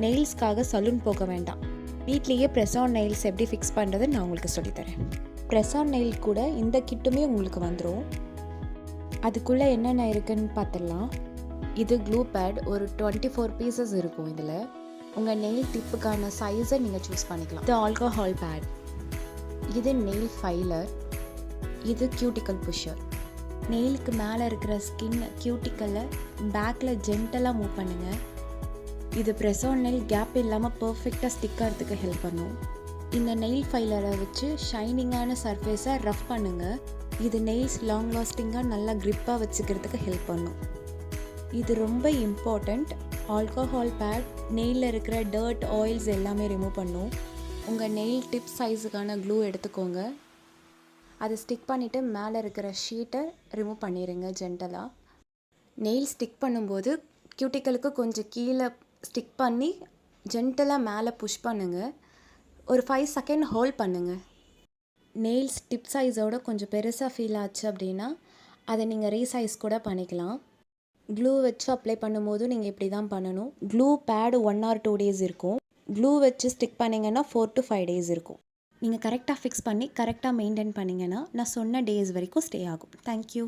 நெயில்ஸ்க்காக salon போக வேண்டாம். வீட்லேயே ப்ரெஸ் ஆன் நெயில்ஸ் எப்படி ஃபிக்ஸ் பண்ணுறது நான் உங்களுக்கு சொல்லித்தரேன். ப்ரெஸ் ஆன் நெயில் கூட இந்த கிட்டுமே உங்களுக்கு வந்துடும். அதுக்குள்ளே என்னென்ன இருக்குதுன்னு பார்த்துடலாம். இது க்ளூ பேட், ஒரு 24 பீசஸ் இருக்கும். இதில் உங்கள் நெயில் டிப்புக்கான சைஸை நீங்கள் சூஸ் பண்ணிக்கலாம். இது ஆல்கஹால் பேட், இது நெயில் ஃபைலர், இது கியூட்டிக்கல் புஷர். நெயிலுக்கு மேலே இருக்கிற ஸ்கின் கியூட்டிக்கலை பேக்கில் ஜென்டலாக மூவ் பண்ணுங்கள். இது ப்ரெஸ் ஆன் நெயில் கேப் இல்லாமல் பர்ஃபெக்டாக ஸ்டிக் ஆகிறதுக்கு ஹெல்ப் பண்ணும். இந்த நெயில் ஃபைலரை வச்சு ஷைனிங்கான சர்ஃபேஸை ரஃப் பண்ணுங்கள். இது நெயில்ஸ் லாங் லாஸ்டிங்காக நல்லா க்ரிப்பாக வச்சுக்கிறதுக்கு ஹெல்ப் பண்ணும். இது ரொம்ப இம்பார்ட்டண்ட். ஆல்கஹால் பேட் நெயிலில் இருக்கிற டர்ட், ஆயில்ஸ் எல்லாமே ரிமூவ் பண்ணும். உங்கள் நெயில் டிப் சைஸுக்கான க்ளூ எடுத்துக்கோங்க. அதை ஸ்டிக் பண்ணிவிட்டு மேலே இருக்கிற ஷீட்டை ரிமூவ் பண்ணிடுங்க ஜென்டலாக. நெயில் ஸ்டிக் பண்ணும்போது கியூட்டிக்கலுக்கு கொஞ்சம் கீழே ஸ்டிக் பண்ணி ஜென்டலாக மேலே புஷ் பண்ணுங்கள். ஒரு 5 செகண்ட் ஹோல்ட் பண்ணுங்கள். நெயில்ஸ் டிப் சைஸோட கொஞ்சம் பெருசாக ஃபீல் ஆச்சு அப்படின்னா அதை நீங்கள் ரீசைஸ் கூட பண்ணிக்கலாம். க்ளூ வச்சு அப்ளை பண்ணும்போது நீங்கள் இப்படி தான் பண்ணணும். க்ளூ பேடு 1 or 2 days இருக்கும். க்ளூ வச்சு ஸ்டிக் பண்ணிங்கன்னா 4 to 5 days இருக்கும். நீங்கள் கரெக்டாக ஃபிக்ஸ் பண்ணி கரெக்டாக மெயின்டைன் பண்ணிங்கன்னா நான் சொன்ன டேஸ் வரைக்கும் ஸ்டே ஆகும். தேங்க்யூ.